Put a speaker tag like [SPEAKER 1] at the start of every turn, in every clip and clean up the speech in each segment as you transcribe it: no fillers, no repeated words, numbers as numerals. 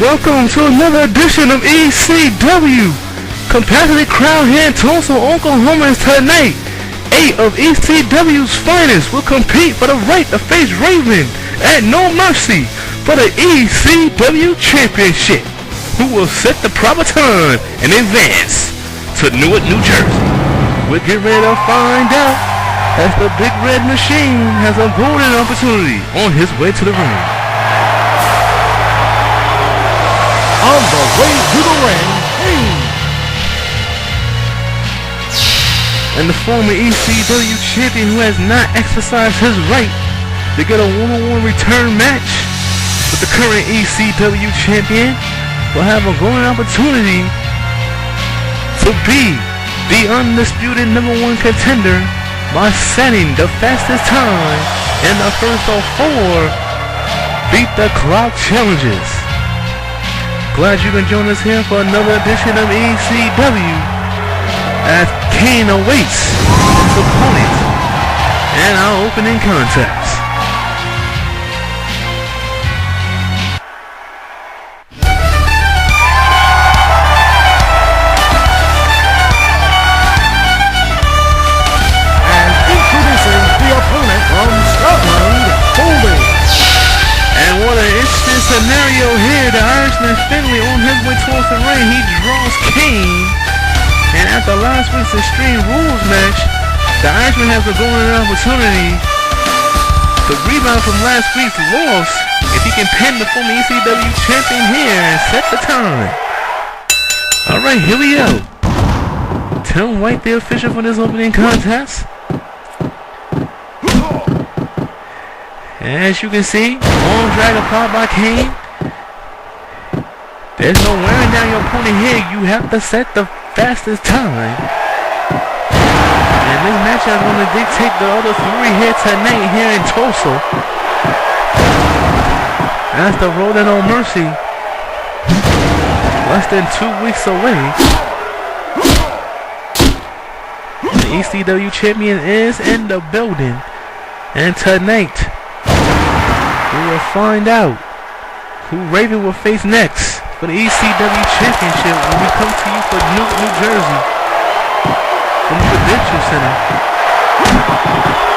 [SPEAKER 1] Welcome to another edition of ECW. Competitive crowd here in Tulsa, Oklahoma tonight. 8 of ECW's finest will compete for the right to face Raven at No Mercy for the ECW Championship, who will set the proper time and advance to Newark, New Jersey. We'll get ready to find out as the Big Red Machine has a golden opportunity on his way to the ring.
[SPEAKER 2] On the way to the ring,
[SPEAKER 1] and the former ECW champion who has not exercised his right to get a one-on-one return match with the current ECW champion will have a golden opportunity to be the undisputed #1 contender by setting the fastest time in the first of 4 Beat the Clock challenges. Glad you can join us here for another edition of ECW as Kane awaits his opponent in our opening contest.
[SPEAKER 2] and introducing the opponent from Scotland, Holy.
[SPEAKER 1] And what an interesting scenario here. The Irishman Finley on his way towards the ring. He draws Kane. And after last week's Extreme Rules match, the Irishman has a golden opportunity to rebound from last week's loss if he can pin the former ECW champion here and set the time. Alright, here we go. Tim White, the official for this opening contest. As you can see, arm drag apart by Kane. There's no wearing down your opponent here. You have to set the fastest time. And this matchup is going to dictate the other 3 here tonight here in Tulsa. That's the road to No Mercy. Less than 2 weeks away. The ECW champion is in the building. And tonight, we will find out who Raven will face next for the ECW Championship when we come to you for Newark, New Jersey from the Convention Center.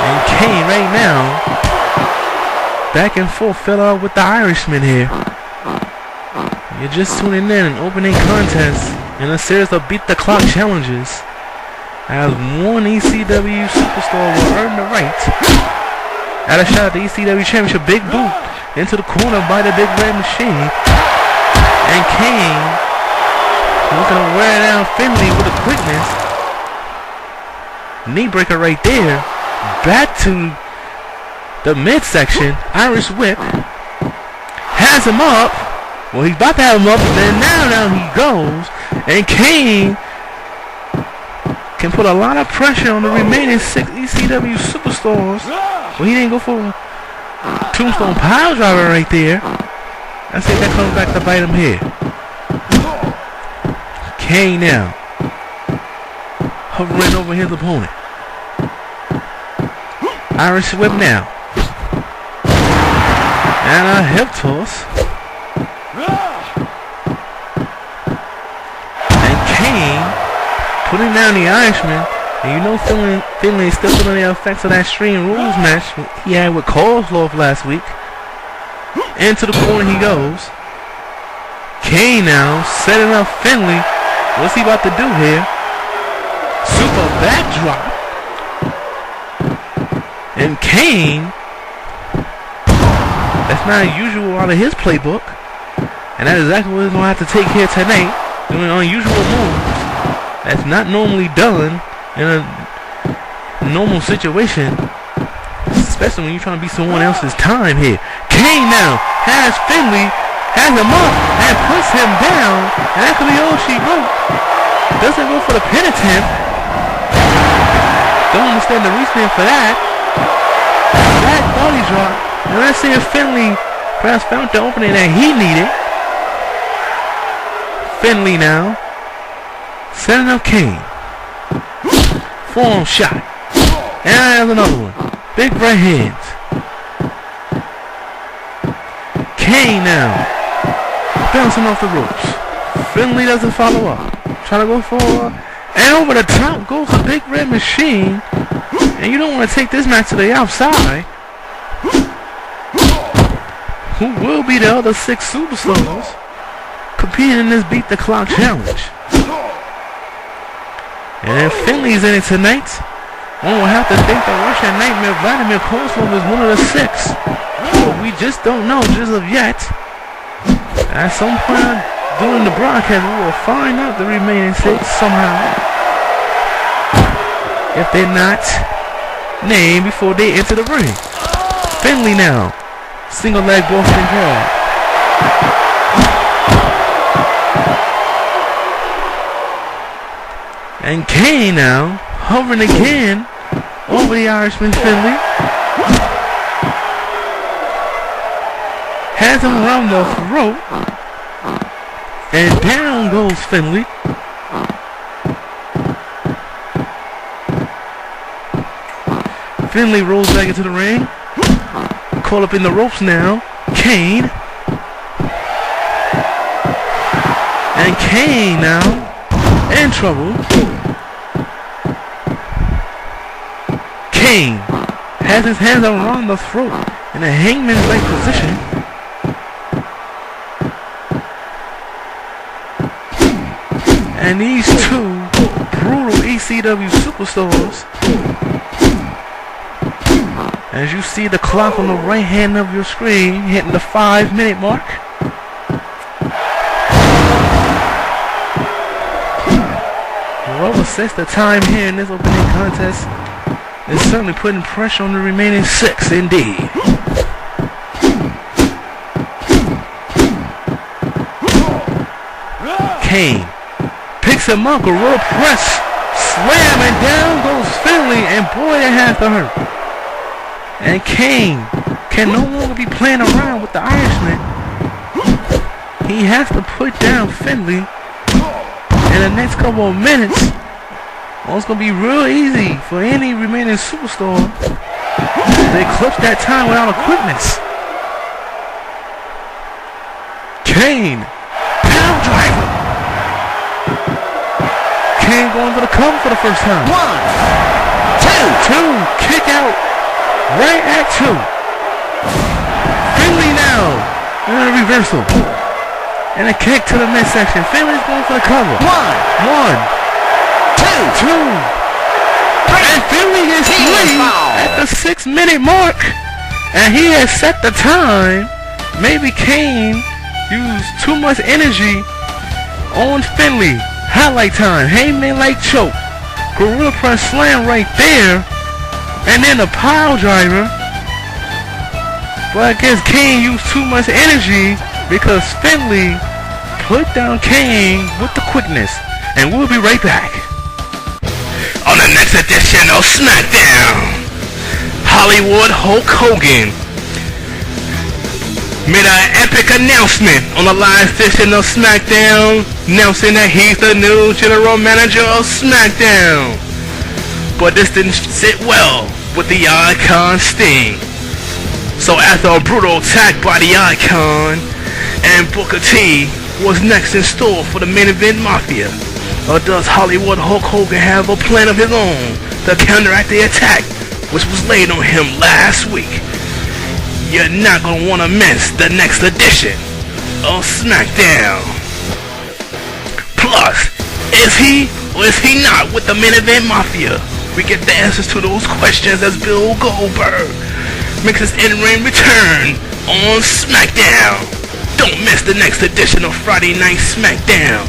[SPEAKER 1] And Kane right now back and forth fill out with the Irishman here. You're just tuning in an opening contest in a series of Beat the Clock challenges as one ECW superstar will earn the right at a shot at the ECW Championship. Big boot into the corner by the Big Red Machine. And Kane looking to wear down Finley with a quickness. Knee breaker right there. Back to the midsection. Irish whip. Has him up. Well, he's about to have him up, but then now he goes. And Kane can put a lot of pressure on the remaining 6 ECW superstars. Well, he didn't go for a tombstone pile driver right there. I think that comes back to bite him here. Kane now hovering over his opponent. Irish whip now. And a hip toss. And Kane putting down the Irishman. And you know Finley is still feeling the effects of that Extreme Rules match he had with CAWFed last week. Into the corner he goes. Kane now setting up Finley. What's he about to do here? Super backdrop. And Kane, that's not usual out of his playbook. And that's exactly what he's going to have to take here tonight. Doing unusual moves. That's not normally done in a normal situation, especially when you're trying to beat someone else's time here. Kane now has Finley, has him up, and puts him down. And that could be all she wrote. Doesn't go for the pin attempt. Don't understand the reasoning for that. That body drop. And let's see if Finley perhaps found the opening that he needed. Finley now setting up Kane. Forearm shot. And there's another one. Big right hands. Kane now bouncing off the ropes. Finley doesn't follow up. Try to go for, and over the top goes the Big Red Machine. And you don't want to take this match to the outside. Who will be the other 6 superstars competing in this Beat the Clock challenge? And Finley's in it tonight. One will have to think that Russian Nightmare Vladimir Kozlov is one of the 6. But we just don't know just of yet. At some point during the broadcast, we will find out the remaining 6 somehow. If they're not named before they enter the ring. Finley now. Single leg Boston Crab. And Kane now, hovering again over the Irishman Finley. Has him around the throat. And down goes Finley. Finley rolls back into the ring. Caught up in the ropes now. Kane. And Kane now in trouble. Kane has his hands around the throat in a hangman's-like position. And these 2 brutal ECW superstars, as you see the clock on the right hand of your screen hitting the 5-minute mark. We'll assess the time here in this opening contest. It's certainly putting pressure on the remaining 6 indeed. Kane picks him up, gorilla press, slam, and down goes Finley, and boy, that has to hurt. And Kane can no longer be playing around with the Irishman. He has to put down Finley in the next couple of minutes. Well, it's going to be real easy for any remaining superstar to eclipse that time without a quickness. Kane, pound driver. Kane going for the cover for the first time. 1, 2, kick out right at 2. Finley now in a reversal. And a kick to the midsection. Finley's going for the cover. 1, 2, and Finley is 3 at the 6-minute mark. And he has set the time. Maybe Kane used too much energy on Finley. Highlight time. Hangman like choke. Gorilla press slam right there. And then a pile driver. But I guess Kane used too much energy because Finley put down Kane with the quickness. And we'll be right back. On the next edition of SmackDown, Hollywood Hulk Hogan made an epic announcement on the live edition of SmackDown, announcing that he's the new general manager of SmackDown. But this didn't sit well with the Icon Sting. So after a brutal attack by the Icon, and Booker T was next in store for the main event Mafia, or does Hollywood Hulk Hogan have a plan of his own to counteract the attack which was laid on him last week? You're not going to want to miss the next edition of SmackDown. Plus, is he or is he not with the main event Mafia? We get the answers to those questions as Bill Goldberg makes his in-ring return on SmackDown. Don't miss the next edition of Friday Night SmackDown.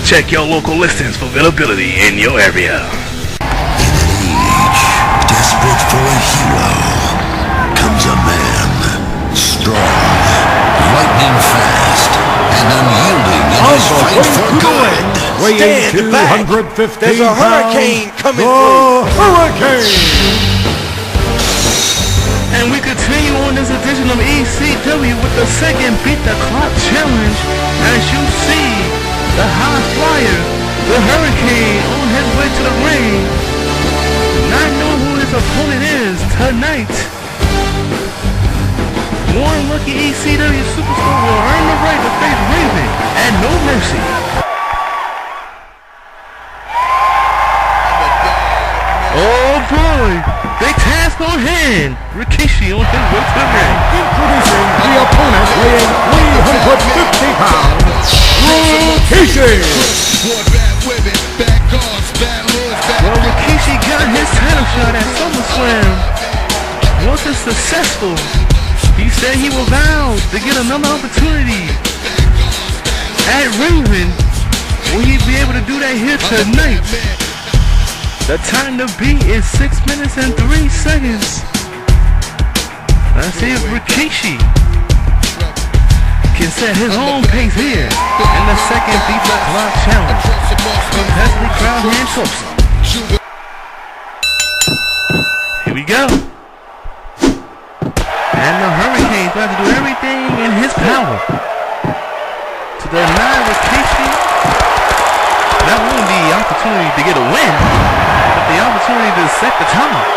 [SPEAKER 1] Check your local listings for availability in your area.
[SPEAKER 3] In an age desperate for a hero comes a man strong, lightning fast, and unyielding in his fight for good.
[SPEAKER 2] Weighing 215
[SPEAKER 4] There's a hurricane coming
[SPEAKER 2] through.
[SPEAKER 4] through.
[SPEAKER 2] Hurricane!
[SPEAKER 1] And we continue on this edition of ECW with the second Beat the Clock challenge. As you see, the high flyer, the Hurricane, on his way to the ring, not knowing who his opponent is tonight. One lucky ECW superstar will earn the right to face forehand. Rikishi on his way to the ring.
[SPEAKER 2] Introducing the opponent weighing 350 pounds, Rikishi.
[SPEAKER 1] Well, Rikishi got his title shot at SummerSlam. Wasn't successful. He said he will vow to get another opportunity at Raven. Will he be able to do that here tonight? The time to beat is 6 minutes and 3 seconds. Let's see if Rikishi can set his own pace here in the second Beat the Clock Challenge from Hesley Crowd here in Tulsa. Here we go. And the Hurricane's going to do everything in his power to deny Rikishi not only the opportunity to get a win, but the opportunity to set the time.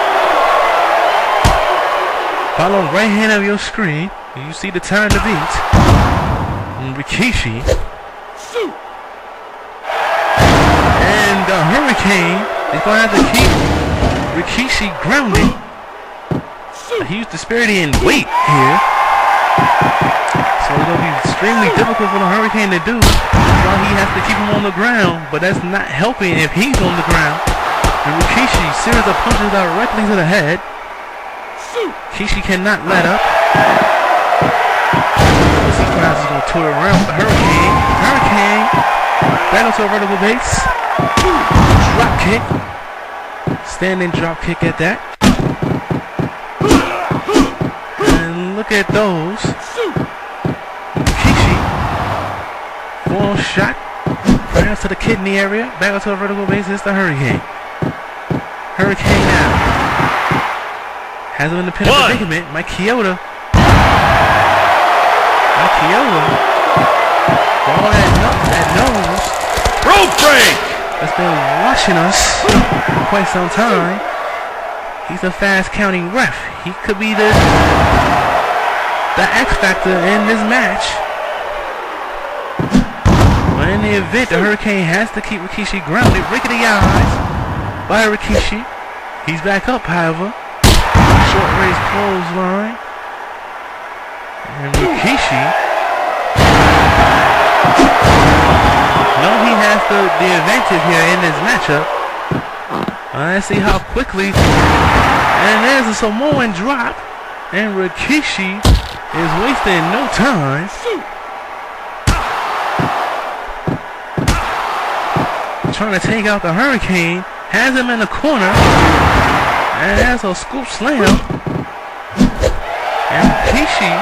[SPEAKER 1] Follow right hand of your screen, and you see the time to beat. And Rikishi. And the Hurricane is going to have to keep Rikishi grounded. He used disparity in weight here. So it's going to be extremely difficult for the Hurricane to do. That's why he has to keep him on the ground, but that's not helping if he's on the ground. And Rikishi, series of punches directly to the head. Rikishi cannot let up. Wesley Crowds is going to tour around with the Hurricane. Hurricane, back onto a vertical base. Drop kick. Standing drop kick at that. And look at those. Rikishi. Full shot. Right out to the kidney area. Back onto a vertical base. It's the Hurricane. Hurricane now. Has him in the pin of predicament. Mike Chioda. Mike Chioda. All that nose.
[SPEAKER 4] Rope break!
[SPEAKER 1] That's been watching us for quite some time. He's a fast counting ref. He could be the X factor in this match. But in the event, the Hurricane has to keep Rikishi grounded. Rickety eyes by Rikishi. He's back up, however. Short range clothesline. And Rikishi. No, he has the advantage here in this matchup. Let's see how quickly. And there's a Samoan drop. And Rikishi is wasting no time. Trying to take out the Hurricane. Has him in the corner. And that's a scoop slam. And Rikishi.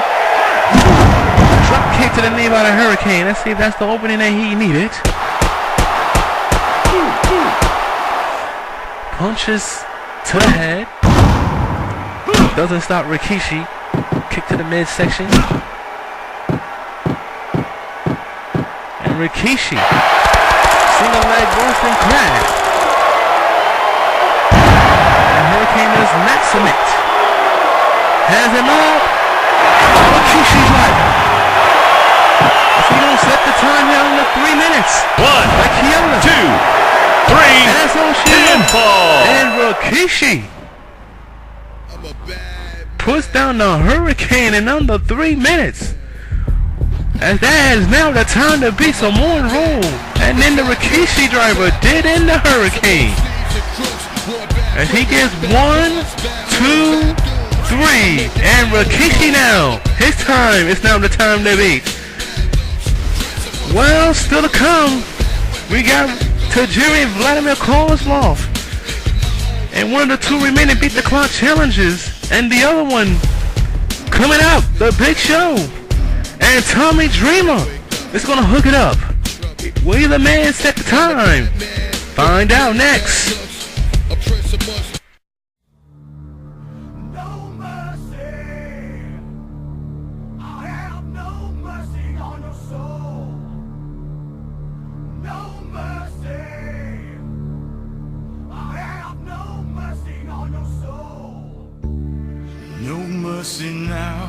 [SPEAKER 1] Drop kick to the knee by the Hurricane. Let's see if that's the opening that he needed. Punches to the head. Doesn't stop Rikishi. Kick to the midsection. And Rikishi. Single leg Boston crab. And Hurricane does not submit. Has him up. Rikishi's right. If he don't set the time here under 3 minutes.
[SPEAKER 4] 1, 2, 3.
[SPEAKER 1] And that's all she
[SPEAKER 4] Pinfall.
[SPEAKER 1] And Rikishi puts down the Hurricane in under 3 minutes. And that is now the time to beat Samoan Roll. And then the Rikishi driver did in the Hurricane. And he gets 1, 2, 3. And Rikishi now. His time is now the time to beat. Well, still to come. We got Tajiri Vladimir Kozlov. And one of the 2 remaining Beat the Clock challenges. And the other one coming up, the Big Show. And Tommy Dreamer is going to hook it up. Will the man set the time? Find out next.
[SPEAKER 5] No mercy. I have no mercy on your soul. No mercy. I have no mercy on your soul.
[SPEAKER 6] No mercy now.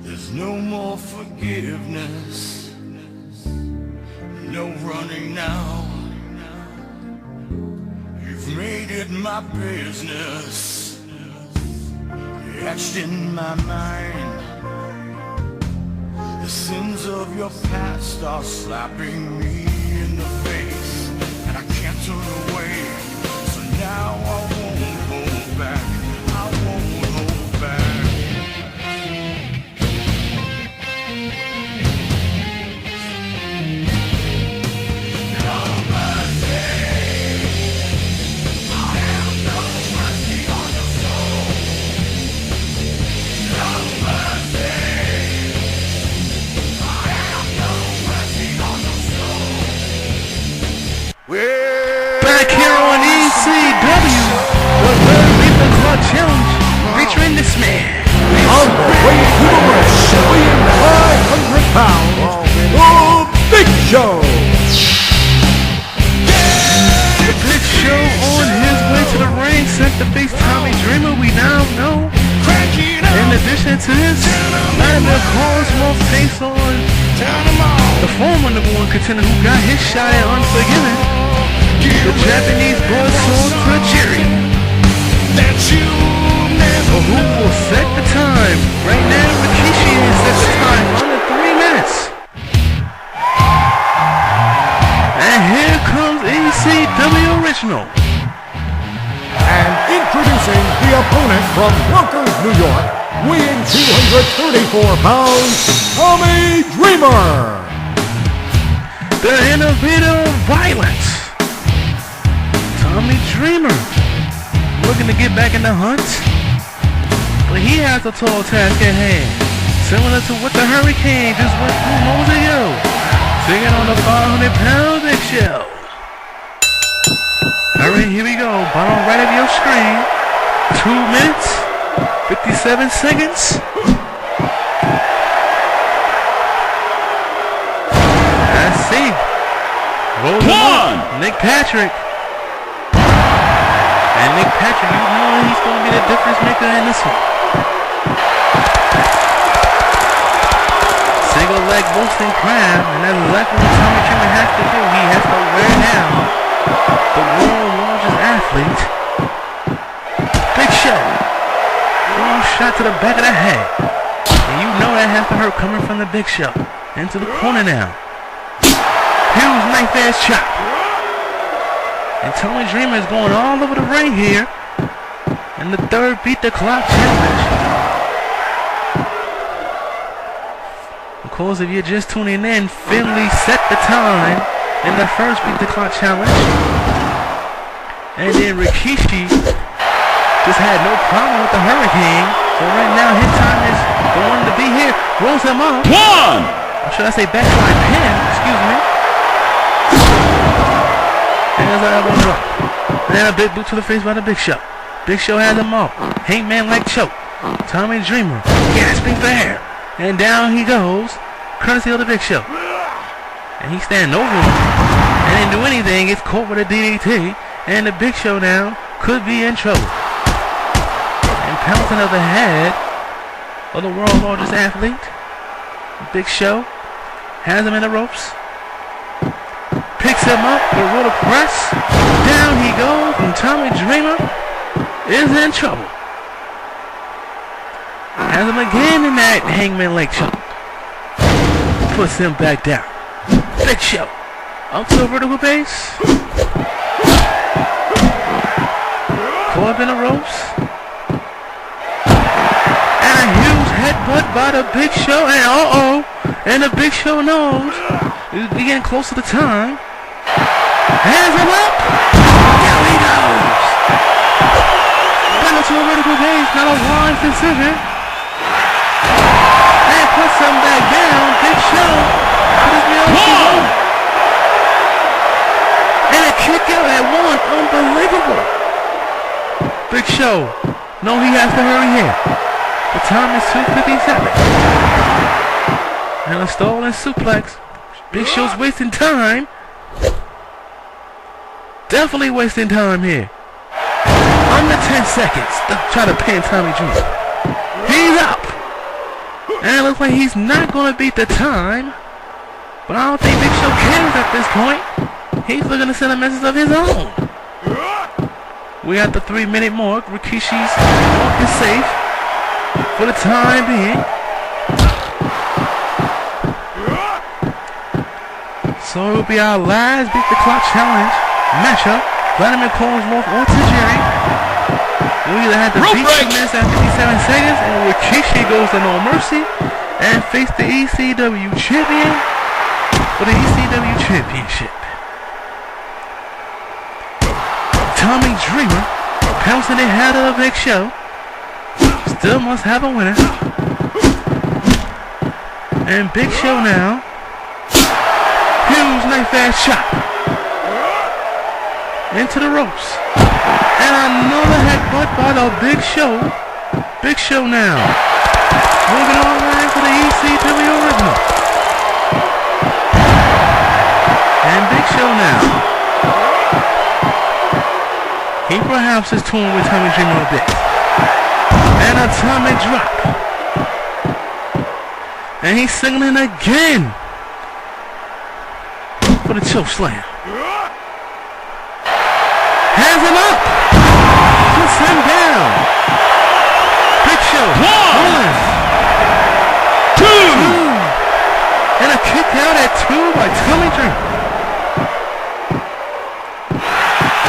[SPEAKER 6] There's no more forgiveness. No running now. You've made it my business, etched in my mind. The sins of your past are slapping me in the face, and I can't turn away. So now I won't hold back. I won't hold back.
[SPEAKER 1] Back here on ECW, the Lethal Club Challenge, featuring this man.
[SPEAKER 2] On the way to the ring, weighing 500 pounds, the Big Show.
[SPEAKER 1] The Big Show on his way to the ring sent the face Tommy Dreamer, we now know. In addition to this, Lionel Cosmo takes on the former #1 contender who got his shot at Unforgiven, the Japanese boy sold to Jerry. So who will set the time? Right now, Rikishi has set the time under 3 minutes. And here comes ECW Original.
[SPEAKER 2] And introducing the opponent from Yonkers, New York, weighing 234 pounds, Tommy Dreamer.
[SPEAKER 1] The innovator of violence, Tommy Dreamer, looking to get back in the hunt, but he has a tall task at hand, similar to what the Hurricane just went through moments ago, taking on the 500-pound Big Show. Alright, here we go, bottom right of your screen, 2 minutes, 57 seconds. Let's see. Rolls him up. Nick Patrick. And Nick Patrick, you know he's going to be the difference maker in this one. Single leg Boston Crab, and that's exactly what Tommy Dreamer has to do. He has to wear down the world's largest athlete, Big Show. Long shot to the back of the head. And you know that has to hurt coming from the Big Show. Into the corner now. Huge knife ass chop. And Tommy Dreamer is going all over the ring here. And the third Beat the Clock challenge. Of course, if you're just tuning in, Finley set the time in the first Beat the Clock challenge. And then Rikishi just had no problem with the Hurricane. So right now his time is the one to be here. Rolls him up. Or should I say backslide pin, excuse me. And there's an elbow drop. And then a big boot to the face by the Big Show. Big Show has him up. Hangman like choke. Tommy Dreamer gasping for air. And down he goes, courtesy of the Big Show. And he's standing over him. And didn't do anything, gets caught with a DDT. And the Big Show now could be in trouble. And pouncing of the head of the world's largest athlete, the Big Show, has him in the ropes. Picks him up, the roller press. Down he goes, and Tommy Dreamer is in trouble. Has him again in that Hangman leg choke. Puts him back down. Big Show up to the vertical base. Caught up in the ropes. And a huge headbutt by the Big Show. And and the Big Show knows he's getting close to the time. Hands him up. Down he goes. Bring him to a vertical base. Not a wide decision. And puts him back down. Big Show. Put his nails on. And a kick out at 1. Unbelievable. Big Show. No, he has to hurry here. The time is 2:57. And a stalling suplex. Big Show's wasting time. Definitely wasting time here. Under 10 seconds. Try to pin Tommy Dreamer. He's up. And it looks like he's not going to beat the time. But I don't think Big Show cares at this point. He's looking to send a message of his own. We at the 3-minute mark. Rikishi's walking safe for the time being. So it will be our last Beat the Clock Challenge matchup. Vladimir Kozlov or Tajiri. We either have to beat 2 minutes and 57 seconds, and Rikishi goes to No Mercy and face the ECW Champion for the ECW Championship. Tommy Dreamer pouncing ahead of Big Show. Still must have a winner. And Big Show now. Huge knife ass shot. Into the ropes. And another headbutt by the Big Show. Big Show now. Moving online for the ECW original. And Big Show now. He perhaps is torn with Tommy Dreamer a bit. And a atomic drop. And he's signaling again for the choke slam. Hands him up. Puts him down. Big Show. 1, 2. And a kick out at 2 by Tommy Dreamer.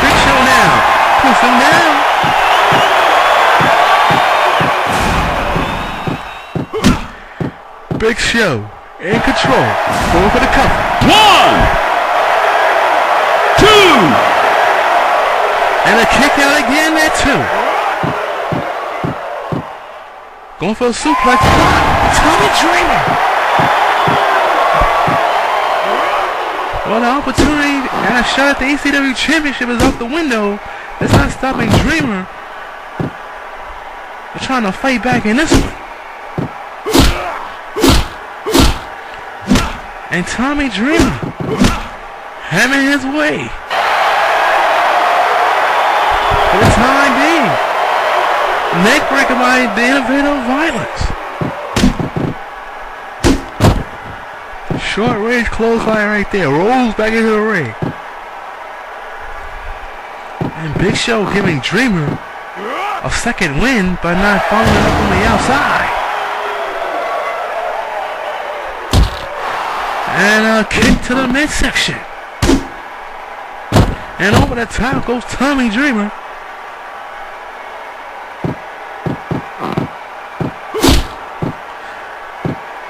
[SPEAKER 1] Big Show now. Puts him down. Big Show in control. Going for the cover.
[SPEAKER 4] 1, 2.
[SPEAKER 1] And a kick out again at 2. Going for a suplex. Tommy Dreamer. Well, the opportunity and a shot at the ECW Championship is out the window. It's not stopping Dreamer. They're trying to fight back in this one. And Tommy Dreamer having his way. For the time being. Neck breaker by the Innovator of Violence. Short range clothesline right there. Rolls back into the ring. And Big Show giving Dreamer a second win by not following up on the outside. And a kick to the midsection. And over the top goes Tommy Dreamer.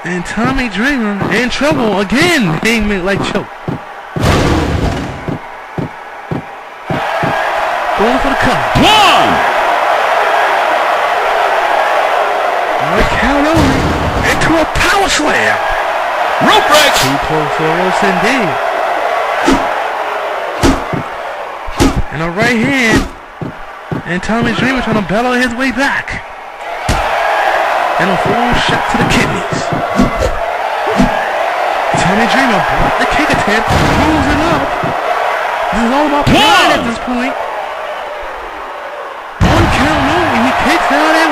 [SPEAKER 1] And Tommy Dreamer in trouble again, being like choke. Going for the cover.
[SPEAKER 4] 1.
[SPEAKER 1] Count over into a power slam.
[SPEAKER 4] Rope break.
[SPEAKER 1] Too close for the ropes indeed. And a right hand. And Tommy Dreamer trying to battle his way back. And a full shot to the kidneys. Tommy Dreamer blocked the kick attempt, pulls it up. This is all about pride at this point. 1 count only, he kicks out at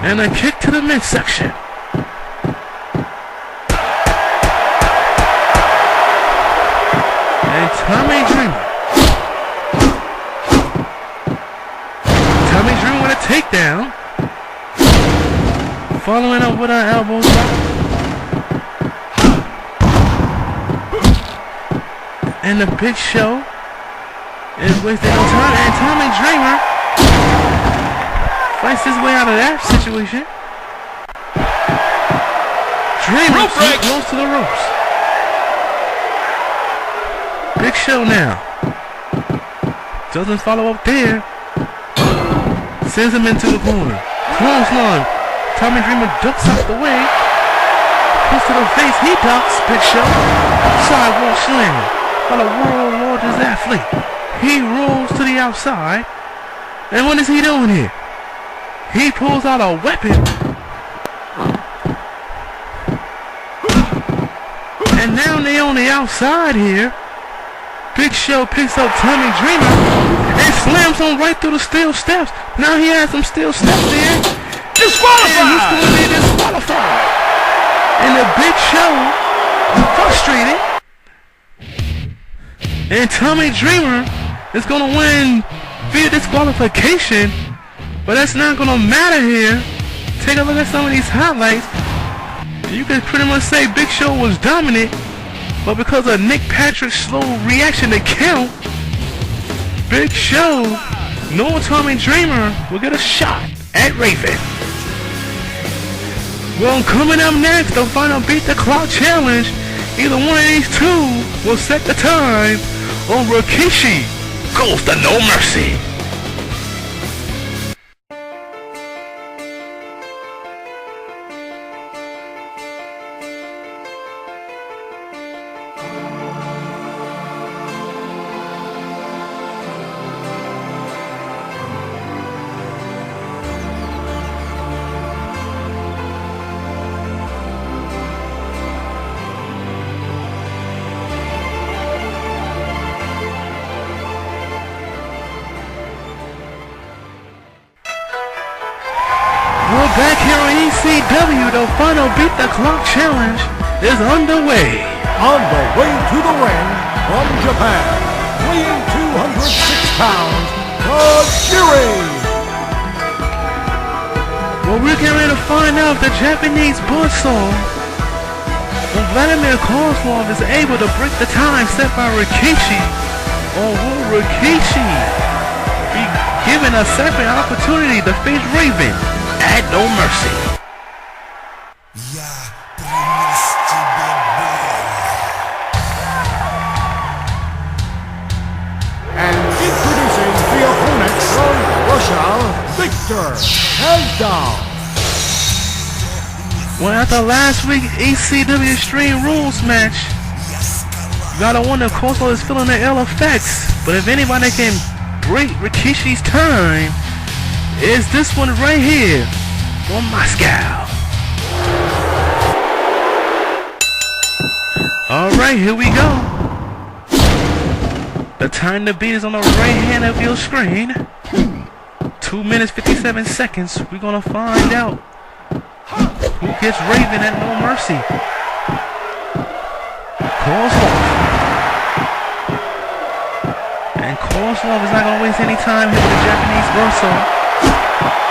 [SPEAKER 1] 1. And a kick to the midsection. And Tommy Dreamer with a takedown. Following up with an elbow drop. And the Big Show is wasting no time. And Tommy Dreamer fights his way out of that situation. Dreamer too close to the ropes. Big Show now. Doesn't follow up there. Sends him into the corner. Clothesline. Tommy Dreamer ducks out the way. Puts to the face. He ducks. Big Show. Sidewalk slam. By the world's largest athlete. He rolls to the outside. And what is he doing here? He pulls out a weapon. And now they're on the outside here. Big Show picks up Tommy Dreamer and slams him right through the steel steps. Now he has some steel steps there.
[SPEAKER 4] Disqualified!
[SPEAKER 1] And he's going to be disqualified. And the Big Show, frustrated, And Tommy Dreamer is going to win via disqualification. But that's not going to matter here. Take a look at some of these highlights. You can pretty much say Big Show was dominant. But because of Nick Patrick's slow reaction to count, Big Show, nor Tommy Dreamer will get a shot at Raven. Well, coming up next, the final Beat the Clock challenge. Either one of these two will set the time, or Rikishi goes to No Mercy. We're back here on ECW. The final Beat the Clock challenge is underway.
[SPEAKER 2] On the way to the ring from Japan, weighing 206 pounds, Tajiri.
[SPEAKER 1] Well, we're getting ready to find out if the Japanese buzzsaw, when Vladimir Kozlov is able to break the time set by Rikishi, or will Rikishi be given a second opportunity to face Raven at No Mercy?
[SPEAKER 2] And introducing the opponent from Russia, Victor Hezdown.
[SPEAKER 1] Well, after last week's ECW Extreme Rules match, you gotta wonder if Kozlov is feeling the ill effects. But if anybody can break Rikishi's time, is this one right here from Moscow. Alright, here we go. The time to beat is on the right hand of your screen. 2 minutes 57 seconds. We're gonna find out who gets Raven at No Mercy. Kozlov. And Kozlov is not gonna waste any time here with the Japanese buzzsaw.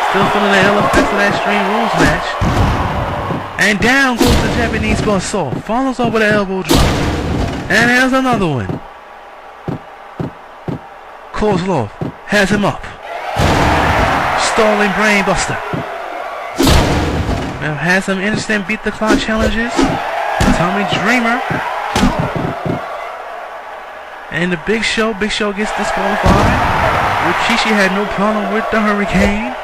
[SPEAKER 1] Still feeling the ill effects of that Extreme Rules match. And down goes the Japanese buzzsaw. Follows up with an elbow drop. And there's another one. Kozlov has him up. Stalling brain buster. Now has some interesting Beat the Clock challenges. Tommy Dreamer. And the Big Show gets disqualified. Rikishi had no problem with the Hurricane.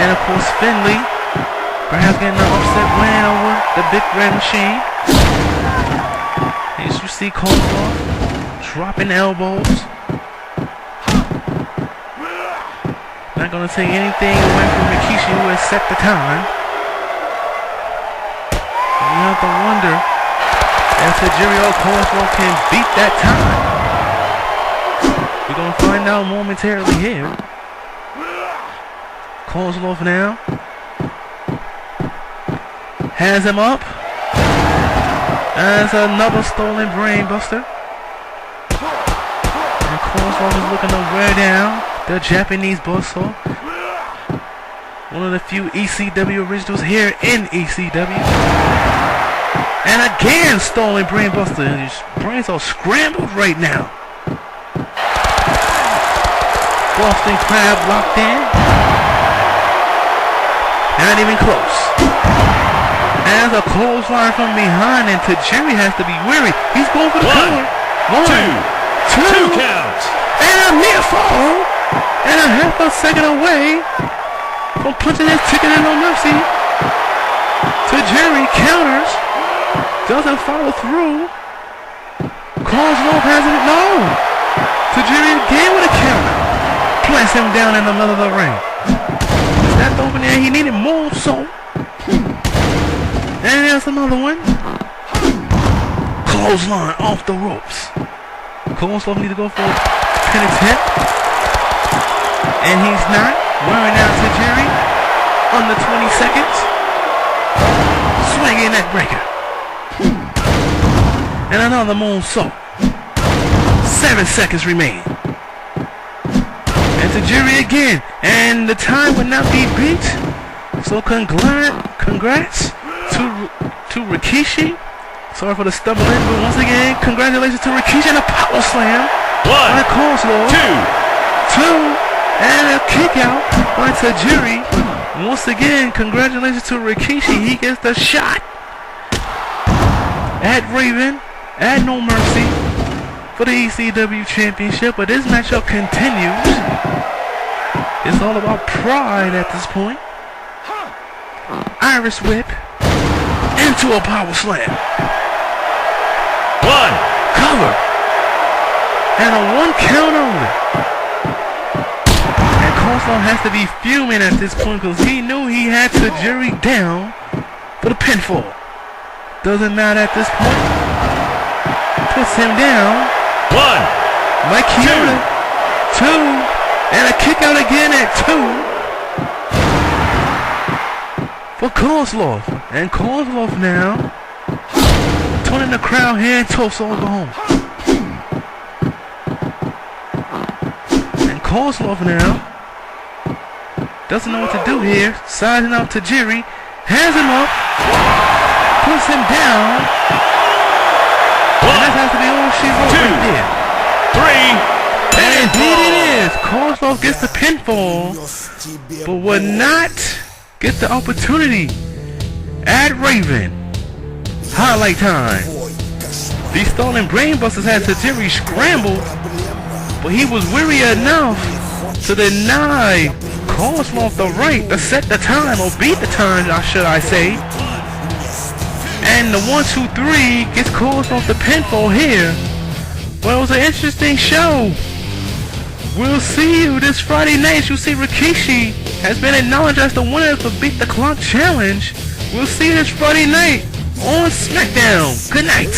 [SPEAKER 1] And of course Finley, perhaps getting an upset win over the Big Red Machine. As you see Kozlov dropping elbows. Not gonna take anything away from Rikishi, who has set the time. You have to wonder if Tajiri Kozlov can beat that time. We're gonna find out momentarily here. Kozlov now has him up. As another stolen brain buster. And Kozlov is looking to wear down the Japanese buzzsaw. One of the few ECW originals here in ECW. And again stolen brain buster. His brains are scrambled right now. Boston Crab locked in. Not even close. As a clothesline from behind, and Tajiri has to be weary. He's going for the cover.
[SPEAKER 4] Two counts.
[SPEAKER 1] And a near fall. And a half a second away from punching his ticket in No Mercy. Tajiri counters. Doesn't follow through. Kozlov hasn't. No. Tajiri again with a counter. Plants him down in the middle of the ring. Stepped over there, he needed more, so. And there's another one. Clothesline off the ropes. Kozlov need to go for a pin attempt. And he's not. Wearing out Tajiri. Under 20 seconds. Swinging that breaker. And another moonsault. 7 seconds remain. And Tajiri again. And the time would not be beat. So congrats to Rikishi. Sorry for the stumbling, but once again, congratulations to Rikishi and a power slam.
[SPEAKER 4] 1,
[SPEAKER 1] by Coleslaw.
[SPEAKER 4] 2,
[SPEAKER 1] 2, and a kick out by Tajiri. Once again, congratulations to Rikishi. He gets the shot at Raven, at No Mercy for the ECW Championship. But this matchup continues. It's all about pride at this point. Irish whip into a power slam.
[SPEAKER 4] 1,
[SPEAKER 1] Cover. And a 1 count only. And Coleslaw has to be fuming at this point because he knew he had Tajiri down for the pinfall. Doesn't matter at this point. Puts him down.
[SPEAKER 4] 1,
[SPEAKER 1] Mike Kyoto. 2. And a kick out again at 2. For Coleslaw. And Coleslaw now turning the crowd here in Tulsa, Oklahoma. And Coleslaw now doesn't know what to do here. Sizing up Tajiri. Has him up. Puts him down. And that has to be all she wrote right there.
[SPEAKER 4] 3,
[SPEAKER 1] And indeed it is. Coleslaw gets the pinfall, but would not get the opportunity at Raven. Highlight time. These stolen brainbusters had Tajiri scrambled, but he was weary enough to deny Coleslaw the right to set the time, or beat the time, should I say. And the 1, 2, 3 gets Coleslaw the pinfall here. Well, it was an interesting show. We'll see you this Friday night. You'll see Rikishi has been acknowledged as the winner of the Beat the Clock Challenge. We'll see you this Friday night on SmackDown. Good night.